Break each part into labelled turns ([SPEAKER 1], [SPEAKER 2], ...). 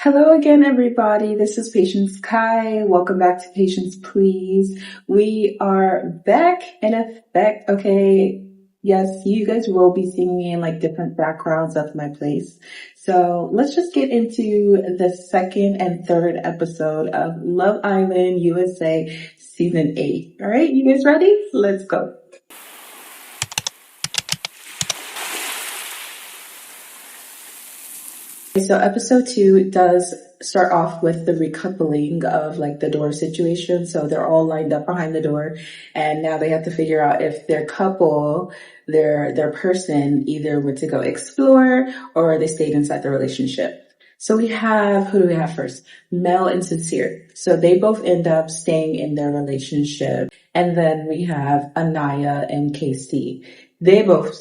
[SPEAKER 1] Hello again, everybody. This is Patience Kai. Welcome back to Patience.Pleasee. We are back in effect. Okay. Yes, you guys will be seeing me in like different backgrounds of my place. So let's just get into the second and third episode of Love Island USA Season 8. All right. You guys ready? Let's go. So episode 2 does start off with the recoupling of like the door situation. So they're all lined up behind the door and now they have to figure out if their couple, their person either went to go explore or they stayed inside the relationship. So who do we have first? Mel and Sincere. So they both end up staying in their relationship. And then we have Anaya and KC. They both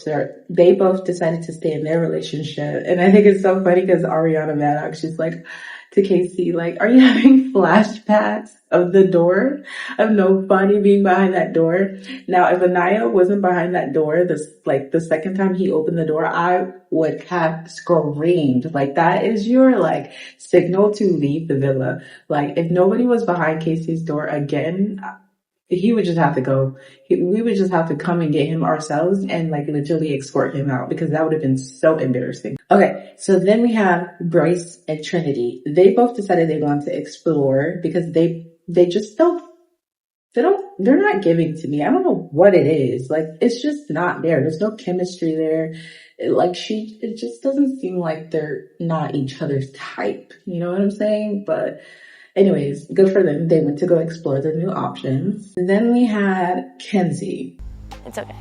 [SPEAKER 1] decided to stay in their relationship. And I think it's so funny because Ariana Maddox, she's like to Casey, like, are you having flashbacks of the door? Of nobody being behind that door? Now, if Anaya wasn't behind that door, the second time he opened the door, I would have screamed. Like, that is your like signal to leave the villa. Like, if nobody was behind Casey's door again, he would just have to go. We would just have to come and get him ourselves and like literally escort him out because that would have been so embarrassing. Okay, so then we have Bryce and Trinity. They both decided they want to explore because they just they're not giving to me. I don't know what it is. Like, it's just not there. There's no chemistry there. It just doesn't seem like they're not each other's type. You know what I'm saying? But anyways, good for them. They went to go explore their new options. And then we had Kenzie.
[SPEAKER 2] It's okay.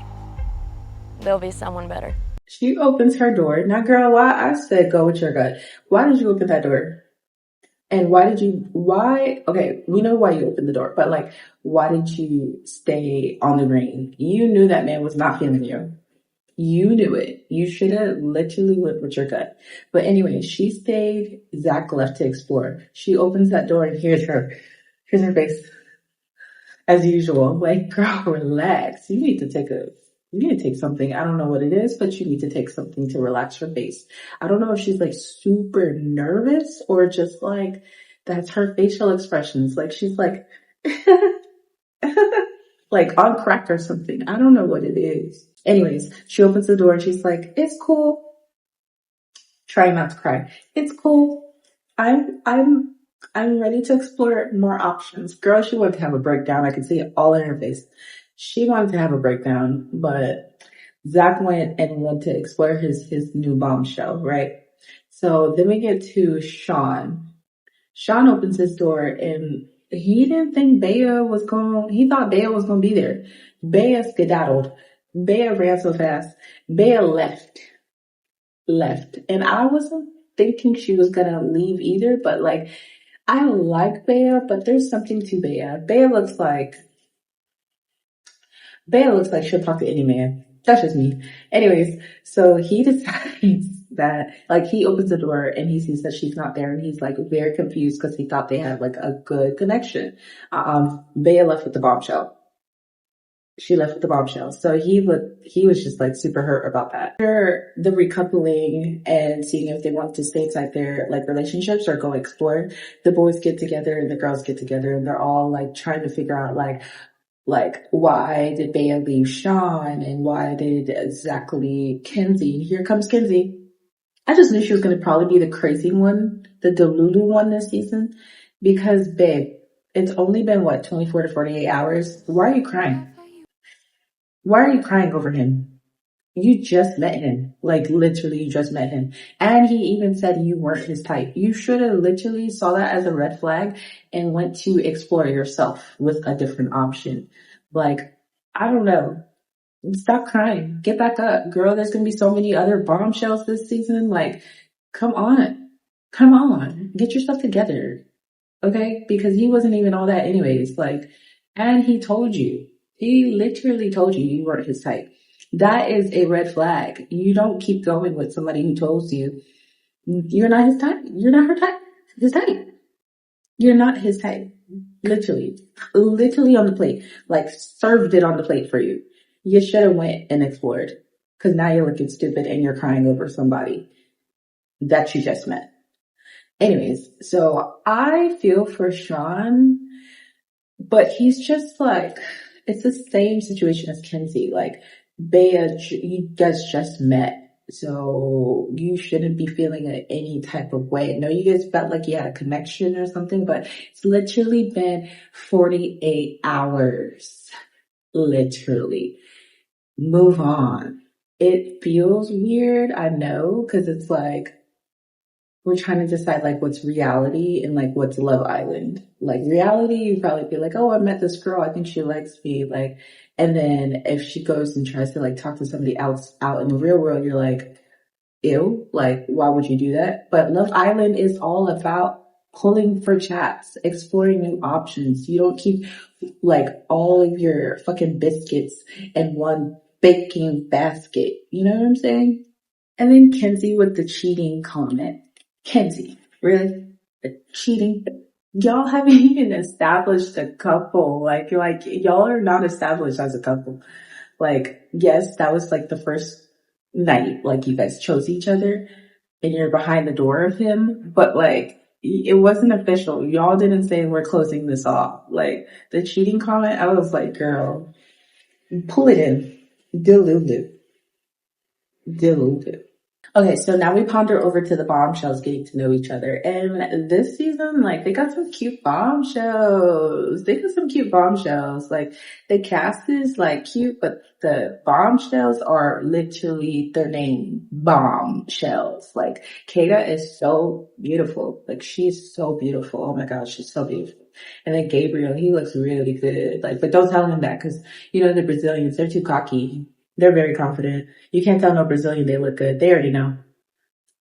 [SPEAKER 2] There'll be someone better.
[SPEAKER 1] She opens her door. Now, girl, why I said go with your gut. Why did you open that door? And okay, we know why you opened the door, but like, why did you stay on the green? You knew that man was not feeling you. You knew it. You should have literally went with your gut. But anyway, she stayed. Zach left to explore. She opens that door and here's her face. As usual. Like, girl, relax. You need to take something. I don't know what it is, but you need to take something to relax your face. I don't know if she's like super nervous or just like, that's her facial expressions. Like, she's like, like on crack or something. I don't know what it is. Anyways, she opens the door and she's like, it's cool. Trying not to cry. It's cool. I'm ready to explore more options. Girl, she wanted to have a breakdown. I could see it all in her face. She wanted to have a breakdown, but Zach went to explore his new bombshell, right? So then we get to Sean. Sean opens his door and he didn't think he thought Bea was going to be there. Bea skedaddled. Bea ran so fast. Bea left. And I wasn't thinking she was going to leave either, but like, I like Bea, but there's something to Bea. Bea looks like she'll talk to any man. That's just me. Anyways, so he decides that, like, he opens the door and he sees that she's not there and he's like very confused because he thought they had like a good connection. Bea left with the bombshell. She left with the bombshell. So he was just like super hurt about that. After the recoupling and seeing if they want to stay inside their like relationships or go explore, the boys get together and the girls get together and they're all like trying to figure out like why did Bea leave Sean and why did Zach leave Kenzie? Here comes Kenzie. I just knew she was going to probably be the crazy one, the Delulu one this season because babe, it's only been 24 to 48 hours. Why are you crying? Why are you crying over him? You just met him. Like, literally, you just met him. And he even said you weren't his type. You should have literally saw that as a red flag and went to explore yourself with a different option. Like, I don't know. Stop crying. Get back up. Girl, there's going to be so many other bombshells this season. Like, come on. Come on. Get yourself together. Okay? Because he wasn't even all that anyways. Like, and he told you. He literally told you weren't his type. That is a red flag. You don't keep going with somebody who told you you're not his type. You're not her type. His type. You're not his type. Literally on the plate. Like, served it on the plate for you. You should have went and explored. Cause now you're looking stupid and you're crying over somebody that you just met. Anyways, so I feel for Sean, but he's just like, it's the same situation as Kenzie. Like, Bea, you guys just met. So you shouldn't be feeling any type of way. I know you guys felt like you had a connection or something, but it's literally been 48 hours. Literally. Move on. It feels weird, I know, because it's like, we're trying to decide like what's reality and like what's Love Island. Like reality, you'd probably be like, oh, I met this girl. I think she likes me. Like, and then if she goes and tries to like talk to somebody else out in the real world, you're like, ew, like, why would you do that? But Love Island is all about pulling for chats, exploring new options. You don't keep like all of your fucking biscuits in one baking basket. You know what I'm saying? And then Kenzie with the cheating comment. Kenzie, really? The cheating? Y'all haven't even established a couple. Like y'all are not established as a couple. Like, yes, that was like the first night, like you guys chose each other and you're behind the door of him, but like, it wasn't official. Y'all didn't say we're closing this off. Like the cheating comment, I was like, girl, pull it in. Dilute it. Dilute it. Okay, so now we ponder over to the Bombshells getting to know each other. And this season, like, they got some cute bombshells. They got some cute bombshells. Like, the cast is, like, cute, but the bombshells are literally their name, Bombshells. Like, Kata is so beautiful. Like, she's so beautiful. Oh my gosh, she's so beautiful. And then Gabriel, he looks really good. Like, but don't tell him that because, you know, the Brazilians, they're too cocky. They're very confident. You can't tell no Brazilian they look good. They already know.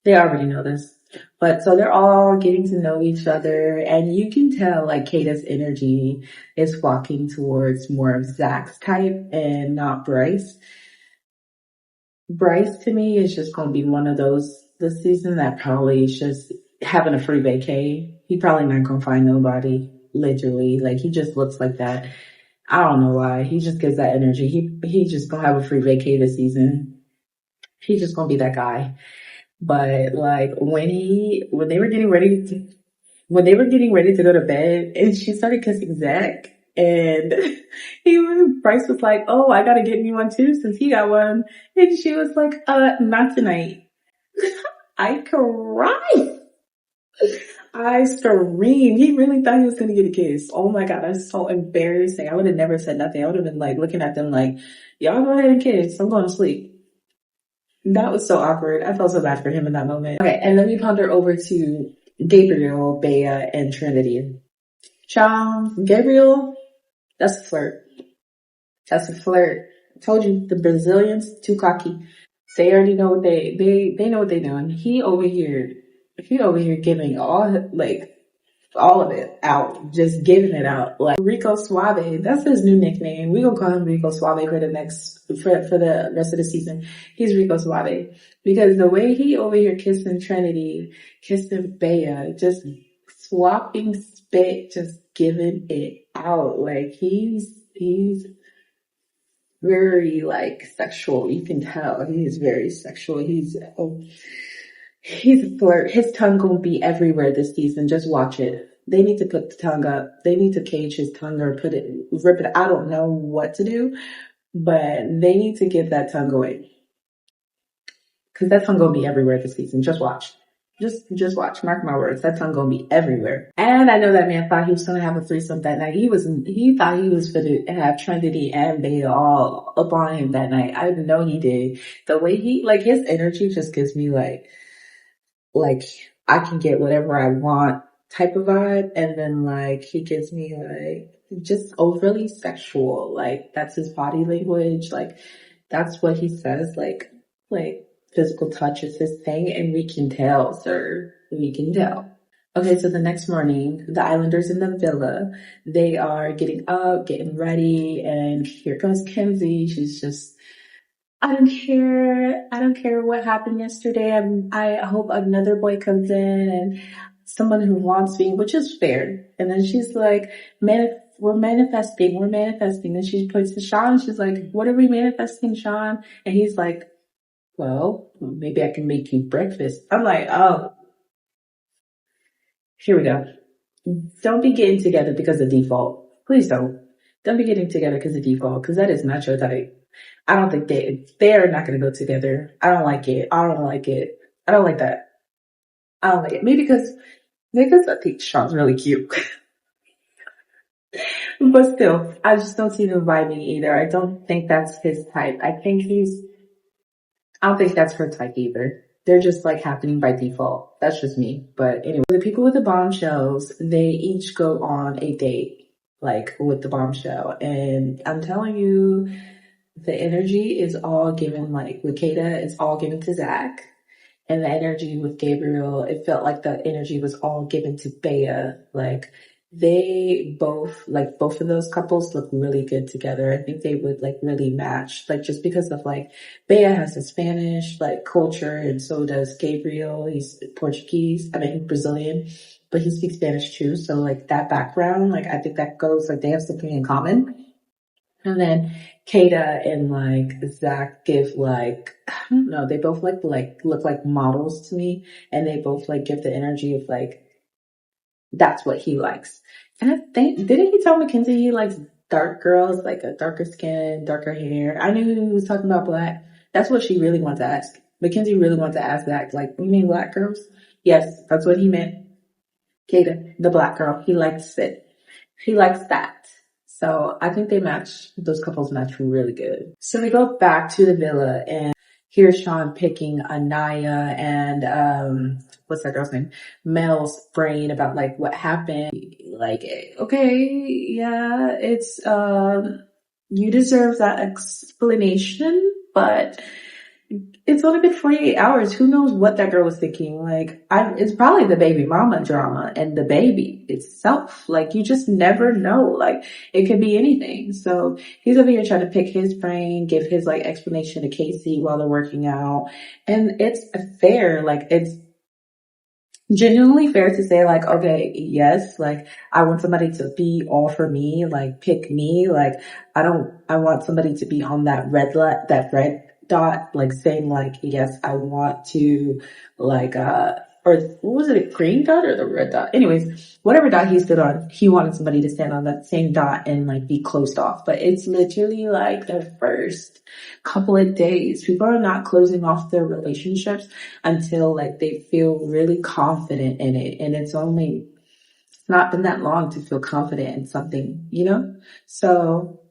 [SPEAKER 1] They already know this. But so they're all getting to know each other and you can tell like Kata's energy is walking towards more of Zach's type and not Bryce. Bryce to me is just going to be one of those this season that probably is just having a free vacay. He probably not going to find nobody. Literally. Like he just looks like that. I don't know why. He just gives that energy. He just gonna have a free vacay this season. He's just gonna be that guy. But like when they were getting ready to go to bed and she started kissing Zach and Bryce was like, oh, I gotta get me one too since he got one. And she was like, not tonight. I cried. I screamed. He really thought he was gonna get a kiss. Oh my god, that's so embarrassing. I would have never said nothing. I would have been like looking at them like, y'all go ahead and kiss. I'm going to sleep. That was so awkward. I felt so bad for him in that moment. Okay, and then we ponder over to Gabriel, Bea, and Trinity. Child, Gabriel, that's a flirt. That's a flirt. I told you, the Brazilians, too cocky. They already know what they know what they're doing. He over here giving all of it out, just giving it out. Like Rico Suave, that's his new nickname. We gonna call him Rico Suave for the rest of the season. He's Rico Suave because the way he over here kissing Trinity, kissing Bea, just swapping spit, just giving it out. Like he's very like sexual. You can tell he's very sexual. He's a flirt. His tongue gonna be everywhere this season. Just watch it. They need to put the tongue up. They need to cage his tongue or rip it. I don't know what to do, but they need to get that tongue going. Cause that tongue gonna be everywhere this season. Just watch. Just watch. Mark my words. That tongue gonna be everywhere. And I know that man thought he was gonna have a threesome that night. He thought he was gonna have Trinity and Bea all up on him that night. I know he did. The way his energy just gives me like I can get whatever I want type of vibe. And then like he gives me like just overly sexual. Like that's his body language. Like that's what he says. Like physical touch is his thing. And we can tell, sir. We can tell. Okay, so the next morning, the Islanders in the villa, they are getting up, getting ready, and here comes Kenzie. She's just I don't care. I don't care what happened yesterday. I hope another boy comes in and someone who wants me, which is fair. And then she's like, we're manifesting. And she points to Sean. She's like, what are we manifesting, Sean? And he's like, well, maybe I can make you breakfast. I'm like, oh, Here we go. Don't be getting together because of default. Please don't. Don't be getting together because of default, because that is not your type. I don't think they're not going to go together. I don't like it. I don't like it. I don't like that. I don't like it. Maybe because I think Sean's really cute. But still, I just don't see them vibing either. I don't think that's his type. I don't think that's her type either. They're just like happening by default. That's just me. But anyway, the people with the bombshells, they each go on a date, like with the bombshell. And I'm telling you, the energy is all given, like with Kata, it's all given to Zach. And the energy with Gabriel, it felt like the energy was all given to Bea. Like both of those couples look really good together. I think they would like really match, like just because of like Bea has a Spanish like culture and so does Gabriel. He's Portuguese, I mean Brazilian, but he speaks Spanish too. So like that background, like I think that goes, like they have something in common. And then Kata and like Zach give like, I don't know, they both like look like models to me, and they both like give the energy of like that's what he likes. And I think, didn't he tell Mackenzie he likes dark girls, like a darker skin, darker hair? I knew he was talking about black. That's what she really wanted to ask. Mackenzie really wanted to ask that, like, you mean black girls? Yes, that's what he meant. Kata, the black girl, he likes it. He likes that. So I think those couples match really good. So we go back to the villa, and here's Sean picking Anaya and, what's that girl's name? Mel's brain about like what happened. Like, okay, yeah, you deserve that explanation, but it's only been 48 hours. Who knows what that girl was thinking? Like, it's probably the baby mama drama and the baby itself. Like, you just never know. Like, it could be anything. So he's over here trying to pick his brain, give his like explanation to Casey while they're working out. And it's fair. Like, it's genuinely fair to say like, okay, yes, like I want somebody to be all for me, like pick me. Like, I want somebody to be on that that red dot, like saying like, yes, I want to like, or what was it, a green dot or the red dot? Anyways, whatever dot he stood on, he wanted somebody to stand on that same dot and like be closed off. But it's literally like the first couple of days. People are not closing off their relationships until like they feel really confident in it. And it's not been that long to feel confident in something, you know? So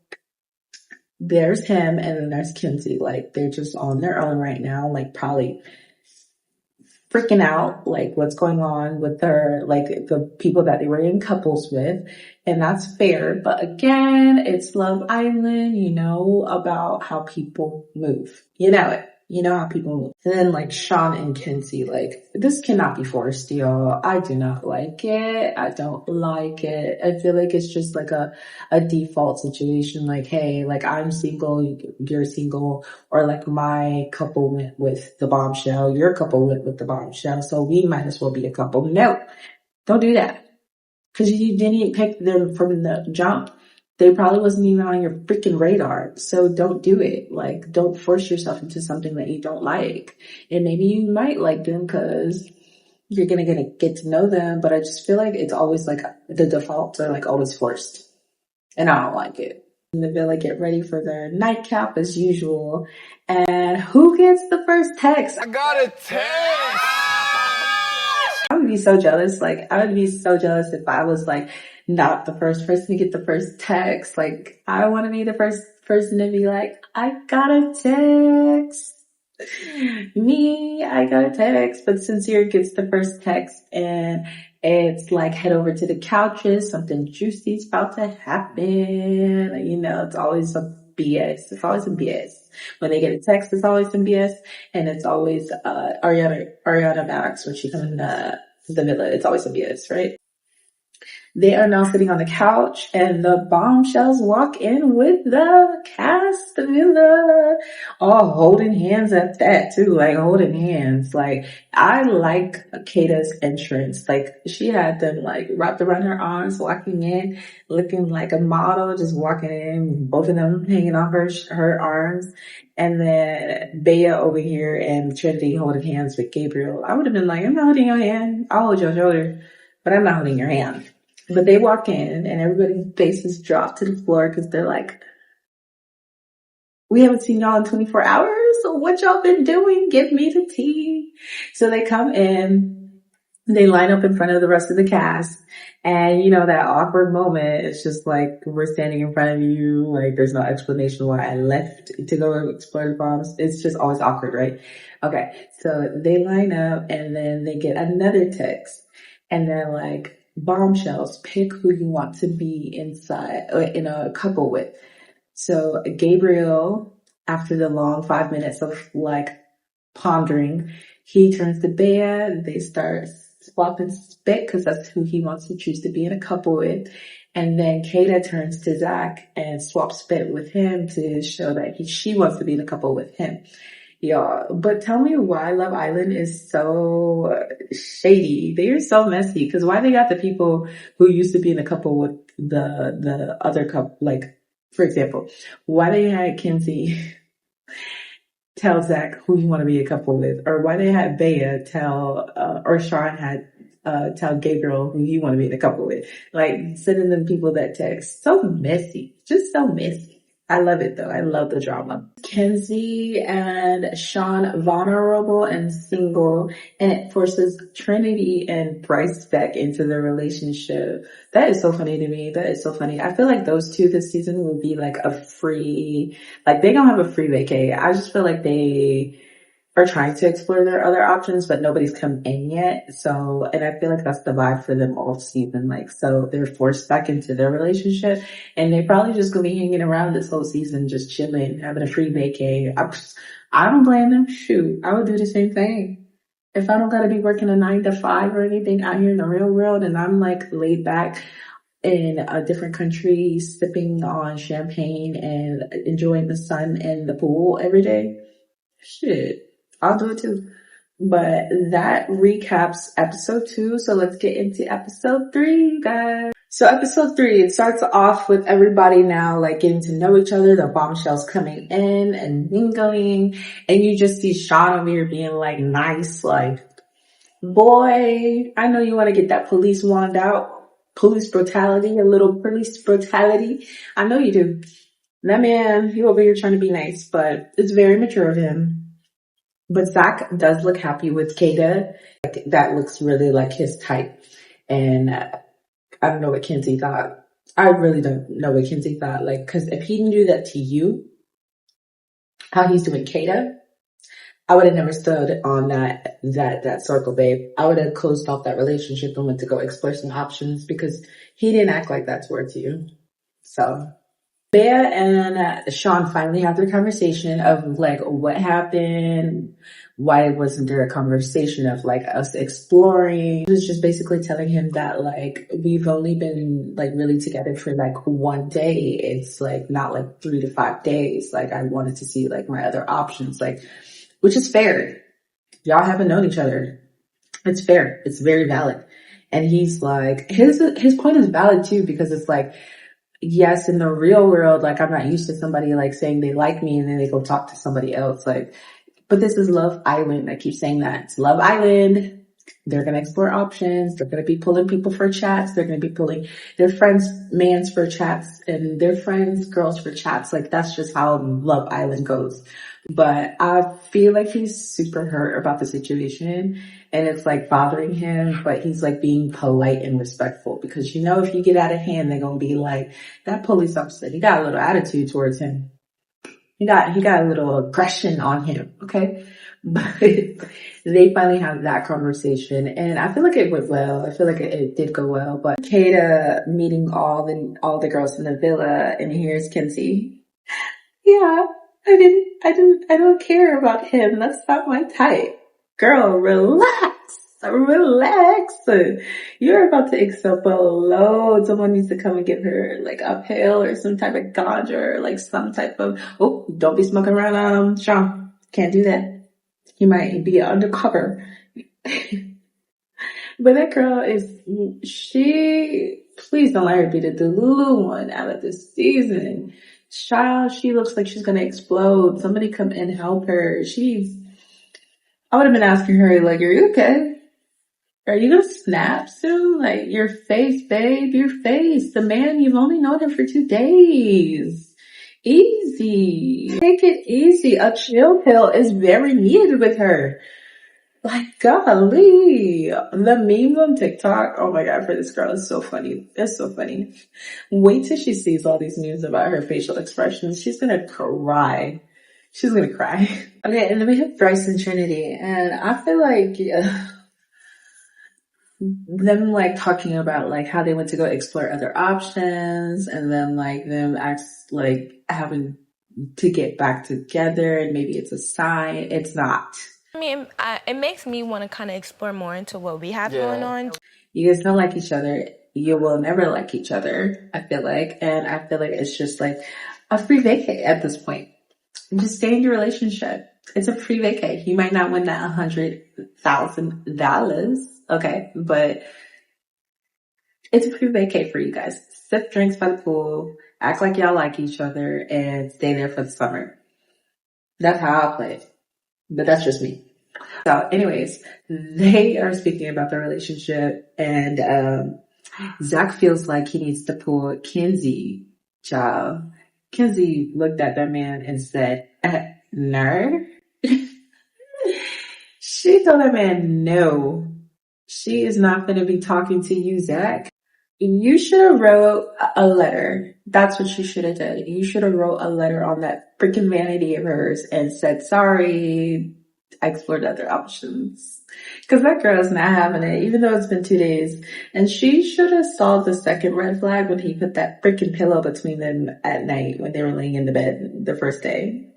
[SPEAKER 1] there's him and then there's Kinsey. Like they're just on their own right now, like probably freaking out, like what's going on with their, like the people that they were in couples with. And that's fair. But again, it's Love Island, you know about how people move. You know it. You know how people move. And then like Sean and Kinsey, like this cannot be forced, y'all. I do not like it. I don't like it. I feel like it's just like a default situation. Like, hey, like I'm single, you're single, or like my couple went with the bombshell, your couple went with the bombshell, so we might as well be a couple. No, don't do that. Cause you didn't pick them from the jump. They probably wasn't even on your freaking radar. So don't do it. Like, don't force yourself into something that you don't like. And maybe you might like them cause you're gonna get to know them. But I just feel like it's always like the defaults are like always forced. And I don't like it. And the villa get ready for their nightcap as usual. And who gets the first text?
[SPEAKER 3] I got a text!
[SPEAKER 1] I would be so jealous. Like, I would be so jealous if I was like not the first person to get the first text. Like, I want to be the first person to be like, I got a text. I got a text. But Sincere gets the first text and it's like head over to the couches. Something juicy's about to happen. You know, it's always some BS. It's always some BS. When they get a text, it's always some BS. And it's always, Ariana Maddox when she comes in the villa. It's always some BS, right? They are now sitting on the couch and the bombshells walk in with the cast, the villa, all holding hands at that too, like holding hands. Like, I like Kata's entrance. Like, she had them like wrapped around her arms, walking in, looking like a model, just walking in, both of them hanging off her arms. And then Bea over here and Trinity holding hands with Gabriel. I would have been like, I'm not holding your hand. I'll hold your shoulder. but I'm not holding your hand. But they walk in and everybody's faces drop to the floor because they're like, we haven't seen y'all in 24 hours. So what y'all been doing? Give me the tea. So they come in, they line up in front of the rest of the cast. And you know, that awkward moment, it's just like, we're standing in front of you. Like, there's no explanation why I left to go explore the bombs. It's just always awkward, right? Okay. So they line up and then they get another text and they're like, Bombshells, pick who you want to be inside, in a couple with. So Gabriel, after the long 5 minutes of like pondering, he turns to Bea. They start swapping spit because that's who he wants to choose to be in a couple with. And then Kata turns to Zach and swaps spit with him to show that she wants to be in a couple with him. Y'all, but tell me why Love Island is so shady. They are so messy. Cause why they got the people who used to be in a couple with the other couple, like, for example, why they had Kenzie tell Zach who you want to be a couple with, or why they had Bea tell, or Sean had, tell Gabriel who you want to be in a couple with. Like, sending them people that text. So messy. Just so messy. I love it though. I love the drama. Kenzie and Sean vulnerable and single, and it forces Trinity and Bryce back into the relationship. That is so funny to me. That is so funny. I feel like those two this season will be like a free, like they don't have a free vacay. I just feel like they are trying to explore their other options, but nobody's come in yet. So, and I feel like that's the vibe for them all season. Like, so they're forced back into their relationship and they probably just gonna be hanging around this whole season, just chilling, having a free vacay. I don't blame them. Shoot, I would do the same thing. If I don't gotta be working a 9 to 5 or anything out here in the real world and I'm like laid back in a different country, sipping on champagne and enjoying the sun and the pool every day, shit, I'll do it too. But that recaps episode 2. So let's get into episode 3, guys. So episode 3, it starts off with everybody now like getting to know each other, the bombshells coming in and mingling, and you just see Sean over here being like nice, like, boy, I know you want to get that police wand out. Police brutality, a little police brutality. I know you do. That man, he over here trying to be nice, but it's very mature of him. But Zach does look happy with Kata. Like, that looks really like his type. And I don't know what Kenzie thought. I really don't know what Kenzie thought. Like, cause if he didn't do that to you, how he's doing Kata, I would have never stood on that circle, babe. I would have closed off that relationship and went to go explore some options because he didn't act like that towards you. So Bea and Sean finally have their conversation of like what happened. Why wasn't there a conversation of like us exploring? It was just basically telling him that like we've only been like really together for like 1 day. It's like not like 3 to 5 days. Like I wanted to see like my other options, like, which is fair. Y'all haven't known each other. It's fair. It's very valid. And he's like, his point is valid too, because it's like, yes, in the real world, like I'm not used to somebody like saying they like me and then they go talk to somebody else. Like, but this is Love Island. I keep saying that. It's Love Island. They're going to explore options. They're going to be pulling people for chats. They're going to be pulling their friends' mans for chats and their friends' girls for chats. Like that's just how Love Island goes. But I feel like he's super hurt about the situation and it's like bothering him, but he's like being polite and respectful because you know, if you get out of hand, they're going to be like, that police officer, he got a little attitude towards him. He got a little aggression on him. Okay. But they finally have that conversation and I feel like it went well. I feel like it did go well, but Kata meeting all the girls in the villa and here's Kenzie. Yeah. I don't care about him. That's not my type. Girl, relax. Relax. You're about to explode. Someone needs to come and get her like a pill or some type of ganja or like some type of, oh, don't be smoking around, Sean. Can't do that. He might be undercover. But that girl please don't let her be the Delulu one out of this season. Child, she looks like she's gonna explode. Somebody come and help her. I would have been asking her, like, are you okay? Are you gonna snap soon? Like, your face, babe, your face. The man, you've only known him for 2 days. Easy. Take it easy. A chill pill is very needed with her. Like, golly. The memes on TikTok, oh my god, for this girl is so funny. It's so funny. Wait till she sees all these memes about her facial expressions. She's gonna cry. She's gonna cry. Okay, and then we have Bryce and Trinity, and I feel like them like talking about like how they went to go explore other options, and then like them having to get back together, and maybe it's a sign. It's not.
[SPEAKER 3] I mean, it makes me want to kind of explore more into what we have going on.
[SPEAKER 1] You guys don't like each other. You will never like each other, I feel like. And I feel like it's just like a free vacay at this point. Just stay in your relationship. It's a free vacay. You might not win that $100,000, okay? But it's a free vacay for you guys. Sip drinks by the pool, act like y'all like each other, and stay there for the summer. That's how I play it. But that's just me. So anyways, they are speaking about their relationship, and Zach feels like he needs to pull Kenzie, child. Kenzie looked at that man and said, no. She told that man, no, she is not going to be talking to you, Zach. You should have wrote a letter. That's what you should have done. You should have wrote a letter on that freaking vanity of hers and said, sorry, I explored other options. Because that girl is not having it, even though it's been 2 days. And she should have saw the second red flag when he put that freaking pillow between them at night when they were laying in the bed the first day.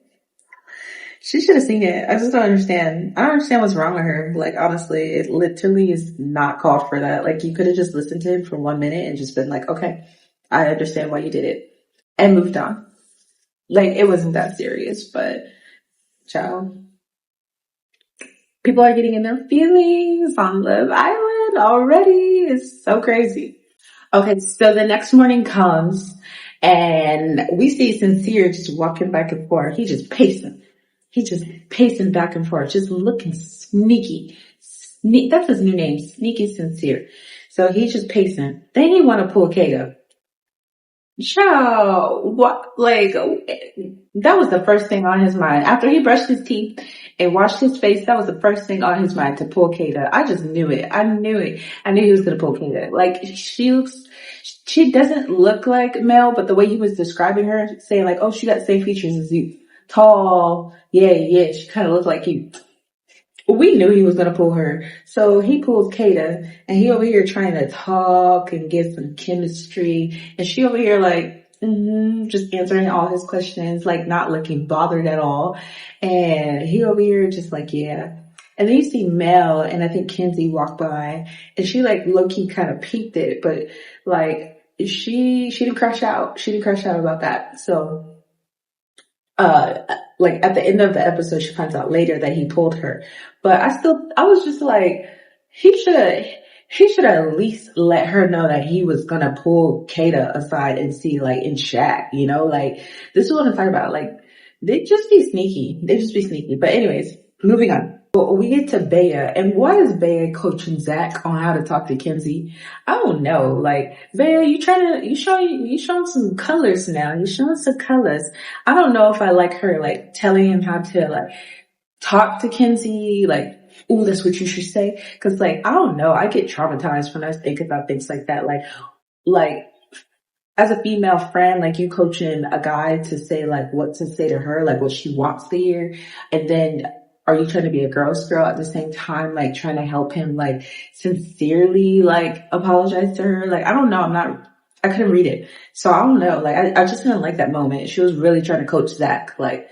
[SPEAKER 1] She should have seen it. I just don't understand. I don't understand what's wrong with her. Like, honestly, it literally is not called for that. Like, you could have just listened to him for 1 minute and just been like, okay, I understand why you did it. And moved on. Like, it wasn't that serious, but, child. People are getting in their feelings on Love Island already. It's so crazy. Okay, so the next morning comes and we see Sincere just walking back and forth. He's just pacing back and forth, just looking sneaky. That's his new name, Sneaky Sincere. So he's just pacing. Then he want to pull Kato. Child, what? Like, that was the first thing on his mind. After he brushed his teeth and washed his face, that was the first thing on his mind, to pull Kato. I just knew it. I knew he was going to pull Kato. Like, she doesn't look like Mel, but the way he was describing her, saying like, oh, she got the same features as you. Tall. Yeah, she kind of looked like you. We knew he was going to pull her. So he pulls Kata, and he over here trying to talk and get some chemistry. And she over here like, just answering all his questions, like not looking bothered at all. And he over here just like, yeah. And then you see Mel and I think Kenzie walk by, and she like low-key kind of peeked it, but like she didn't crash out. She didn't crash out about that. So like at the end of the episode, she finds out later that he pulled her. But I was just like, he should at least let her know that he was gonna pull Kata aside and see like in chat, you know, like this is what I'm talking about. Like they just be sneaky. But anyways, moving on. Well, we get to Bea, and why is Bea coaching Zach on how to talk to Kenzie? I don't know. Like, Bea, you showing some colors now. You showing some colors. I don't know if I like her, like, telling him how to, like, talk to Kenzie, like, ooh, that's what you should say. Cause, like, I don't know. I get traumatized when I think about things like that. Like, as a female friend, like, you coaching a guy to say, like, what to say to her, like, what she wants to hear, and then are you trying to be a girl's girl at the same time, like trying to help him, like sincerely, like apologize to her? Like, I don't know. I couldn't read it. So I don't know. Like, I just didn't like that moment. She was really trying to coach Zach. Like,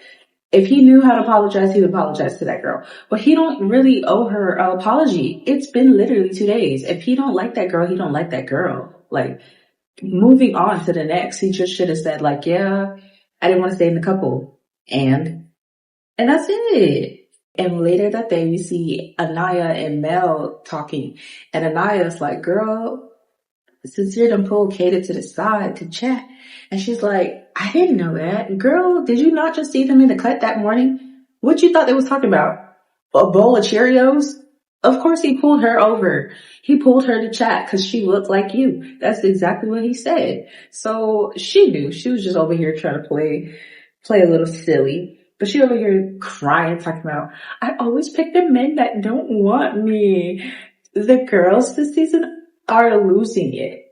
[SPEAKER 1] if he knew how to apologize, he would apologize to that girl. But he don't really owe her an apology. It's been literally 2 days. If he don't like that girl, he don't like that girl. Like, moving on to the next, he just should have said like, yeah, I didn't want to stay in the couple. And that's it. And later that day, we see Anaya and Mel talking. And Anaya's like, girl, Sincere done pulled Kata to the side to chat. And she's like, I didn't know that. Girl, did you not just see them in the cut that morning? What you thought they was talking about? A bowl of Cheerios? Of course he pulled her over. He pulled her to chat because she looked like you. That's exactly what he said. So she knew. She was just over here trying to play a little silly. But she over here crying, talking about, I always pick the men that don't want me. The girls this season are losing it.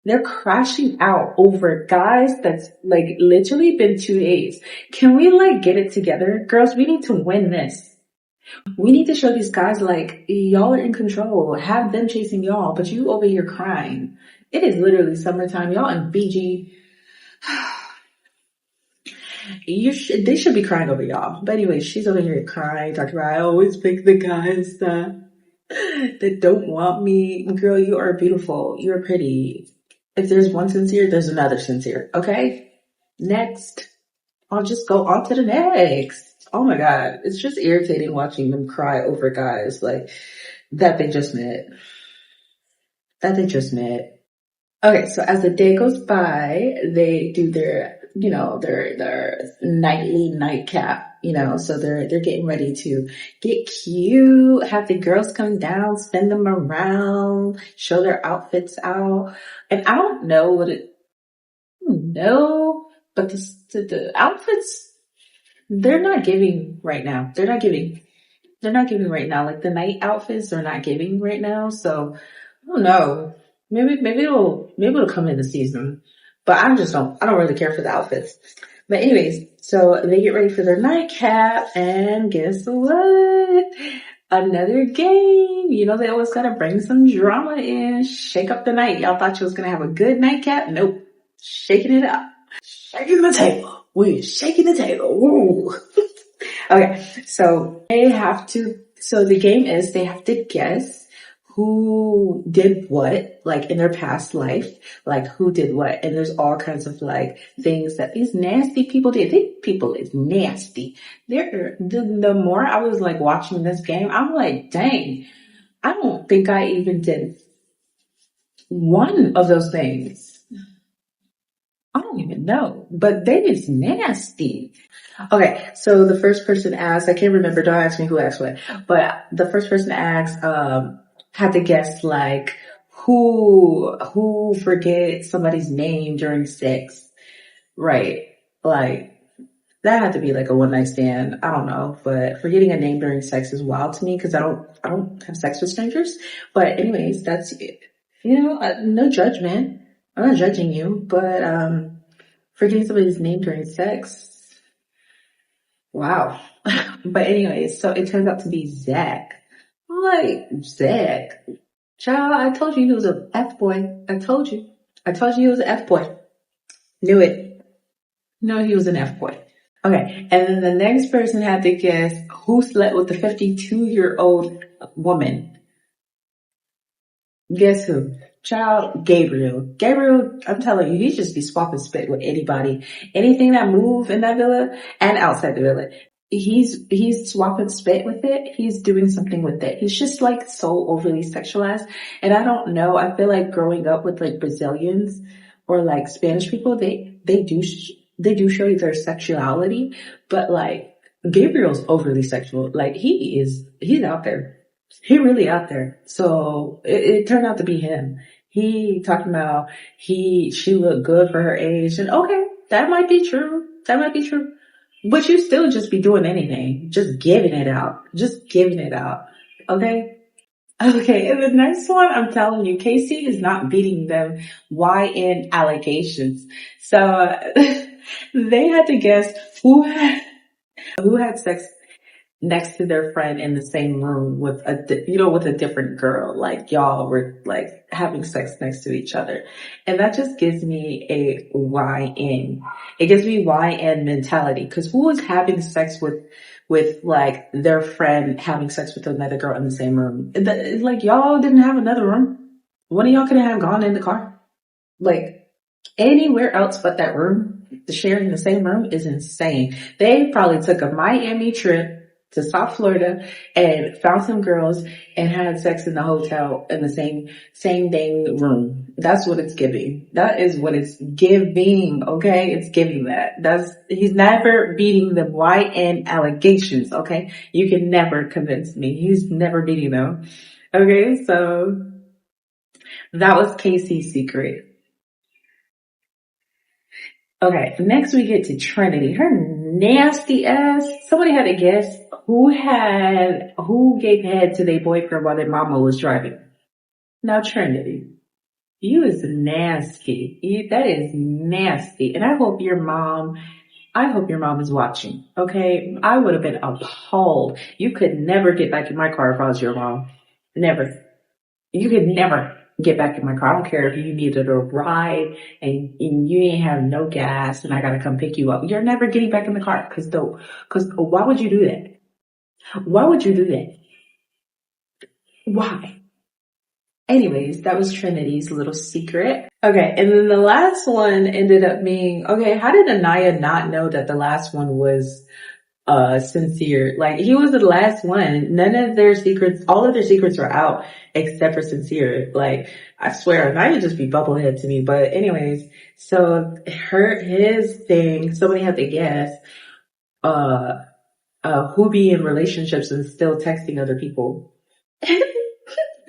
[SPEAKER 1] They're crashing out over guys that's like literally been 2 days. Can we like get it together? Girls, we need to win this. We need to show these guys like y'all are in control. Have them chasing y'all, but you over here crying. It is literally summertime. Y'all in BG. They should be crying over y'all. But anyway, she's over here crying, talking about I always pick the guys that don't want me. Girl, you are beautiful. You're pretty. If there's one sincere, there's another sincere. Okay? Next. I'll just go on to the next. Oh my God. It's just irritating watching them cry over guys like that they just met. Okay, so as the day goes by, they do their nightly nightcap, so they're getting ready to get cute, have the girls come down, spin them around, show their outfits out. And I don't know but the outfits, they're not giving right now. They're not giving right now. Like the night outfits are not giving right now. So I don't know. Maybe it'll come in the season. But I don't really care for the outfits. But anyways, so they get ready for their nightcap and guess what? Another game. They always gotta bring some drama in, shake up the night. Y'all thought you was gonna have a good nightcap? Nope. Shaking it up. Shaking the table. We're shaking the table. Woo. Okay, so the game is they have to guess who did what, like in their past life, like who did what. And there's all kinds of like things that these nasty people did. These people is nasty. The more I was like watching this game, I'm like, dang, I don't think I even did one of those things. I don't even know, but they is nasty. Okay, so the first person asked, I can't remember, don't ask me who asked what, but the first person asked, had to guess like who forgets somebody's name during sex. Right. Like that had to be like a one night stand. I don't know, but forgetting a name during sex is wild to me because I don't have sex with strangers. But anyways, that's it. No judgment. I'm not judging you, but forgetting somebody's name during sex. Wow. But anyways, so it turns out to be Zach. I'm like, Zach. Child, I told you he was an F-boy. I told you he was an F-boy. Knew it. No, he was an F-boy. Okay, and then the next person had to guess who slept with the 52-year-old woman. Guess who? Child, Gabriel. Gabriel, I'm telling you, he just be swapping spit with anybody. Anything that move in that villa and outside the villa. He's swapping spit with it. He's doing something with it. He's just like so overly sexualized. And I don't know. I feel like growing up with like Brazilians or like Spanish people, they do show you their sexuality, but like Gabriel's overly sexual. Like he's out there. He really out there. So it turned out to be him. He talking about she looked good for her age, and okay, that might be true. But you still just be doing anything. Just giving it out. Okay? Okay, and the next one, I'm telling you, Casey is not beating them YN allegations. So they had to guess who had sex next to their friend in the same room with a different girl. Like y'all were like having sex next to each other. And that just gives me a YN. It gives me YN mentality. Cause who was having sex with like their friend having sex with another girl in the same room? It's like y'all didn't have another room. One of y'all could have gone in the car. Like anywhere else but that room. Sharing the same room is insane. They probably took a Miami trip to South Florida and found some girls and had sex in the hotel in the same dang room. That's what it's giving. That is what it's giving. Okay. It's giving that. He's never beating the YN allegations. Okay. You can never convince me. He's never beating them. Okay. So that was Casey's secret. Okay, next we get to Trinity. Her nasty ass. Somebody had to guess who gave head to their boyfriend while their mama was driving. Now Trinity, you is nasty. That is nasty. And I hope your mom is watching. Okay, I would have been appalled. You could never get back in my car if I was your mom. Never. You could never get back in my car. I don't care if you needed a ride and you ain't have no gas and I gotta come pick you up. You're never getting back in the car. Cause why would you do that? Why would you do that? Why? Anyways, that was Trinity's little secret. Okay, and then the last one ended up being, okay, how did Anaya not know that the last one was Sincere? Like, he was the last one. None of their secrets, all of their secrets are out except for Sincere. Like, I swear, Anaya just be bubblehead to me. But anyways, so his thing, somebody had to guess, who be in relationships and still texting other people.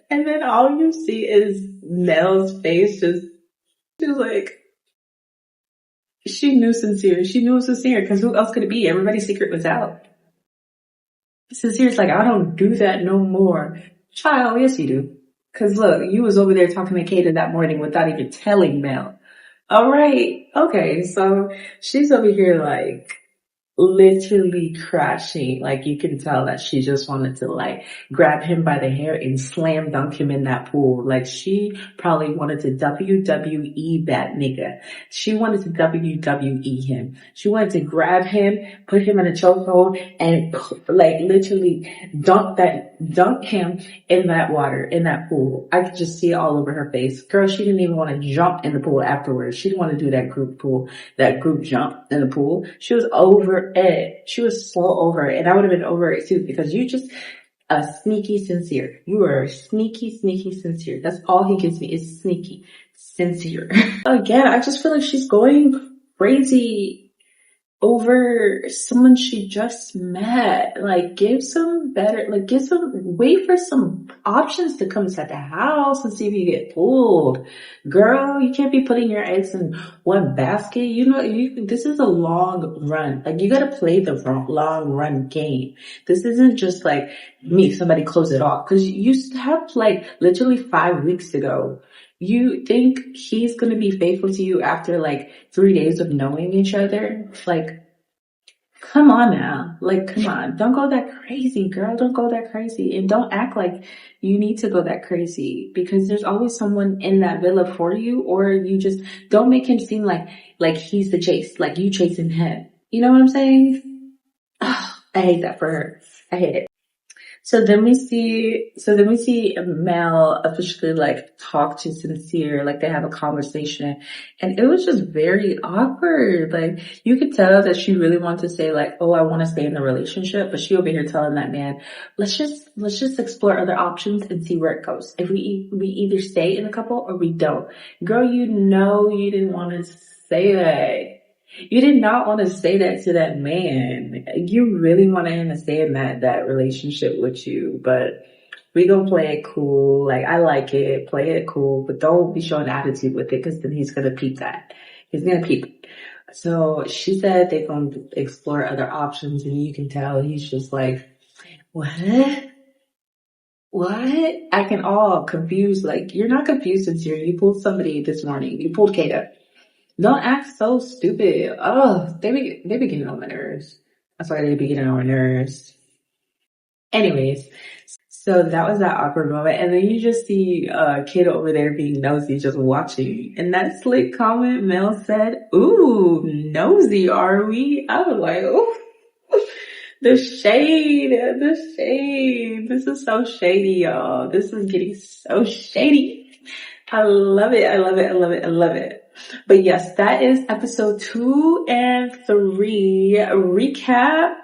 [SPEAKER 1] And then all you see is Mel's face just like, she knew Sincere. She knew it was Sincere because who else could it be? Everybody's secret was out. Sincere's like, I don't do that no more. Child, yes you do. Cause look, you was over there talking to Kata that morning without even telling Mel. Alright, okay, so she's over here like, literally crashing. Like, you can tell that she just wanted to like grab him by the hair and slam dunk him in that pool. Like, she probably wanted to WWE that nigga. She wanted to WWE him. She wanted to grab him, put him in a chokehold and like literally dunk him in that water, in that pool. I could just see it all over her face. Girl, she didn't even want to jump in the pool afterwards. She didn't want to do that group jump in the pool. She was over it. She was so over it. And I would have been over it too, because you just a sneaky Sincere. You are a sneaky Sincere. That's all he gives me is sneaky Sincere. Again, I just feel like she's going crazy over someone she just met. Like, wait for some options to come inside the house and see if you get pulled. Girl, you can't be putting your eggs in one basket. You know, this is a long run. Like, you gotta play the long run game. This isn't just like meet somebody, close it off. Cause you have like literally 5 weeks to go. You think he's gonna be faithful to you after like 3 days of knowing each other? Like, come on now. Like, come on. Don't go that crazy, girl. Don't go that crazy. And don't act like you need to go that crazy, because there's always someone in that villa for you, or you just don't make him seem like he's the chase, like you chasing him. You know what I'm saying? Oh, I hate that for her. I hate it. So then we see Mel officially like talk to Sincere, like they have a conversation, and it was just very awkward. Like, you could tell that she really wanted to say like, oh, I want to stay in the relationship, but she over here telling that man, let's just explore other options and see where it goes. If we either stay in the couple or we don't. Girl, you know you didn't want to say that. You did not want to say that to that man. You really wanted him to stay in that relationship with you, but we gonna play it cool. Like, I like it. Play it cool, but don't be showing attitude with it, because then he's gonna peep that. He's gonna peep it. So she said they're gonna explore other options, and you can tell he's just like, what? Acting all confused. Like, you're not confused, Sincere. You pulled somebody this morning. You pulled Kata. Don't act so stupid. Oh, they be getting on my nerves. That's why they be getting on my nerves. Anyways, so that was that awkward moment. And then you just see Kid over there being nosy, just watching. And that slick comment Mel said, ooh, nosy are we? I was like, ooh. The shade. This is so shady, y'all. This is getting so shady. I love it. But yes, that is episode 2 and 3 recap.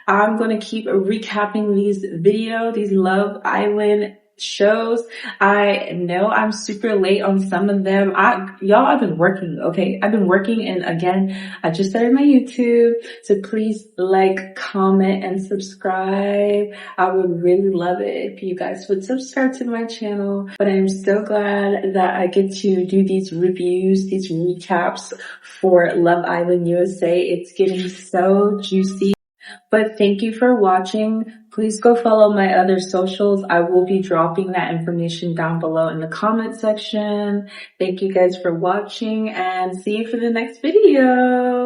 [SPEAKER 1] I'm going to keep recapping these Love Island shows. I know I'm super late on some of them. I've been working, okay? I've been working, and again, I just started my YouTube, so please like, comment, and subscribe. I would really love it if you guys would subscribe to my channel. But I'm so glad that I get to do these reviews, these recaps for Love Island USA. It's getting so juicy. But thank you for watching. Please go follow my other socials. I will be dropping that information down below in the comment section. Thank you guys for watching, and see you for the next video.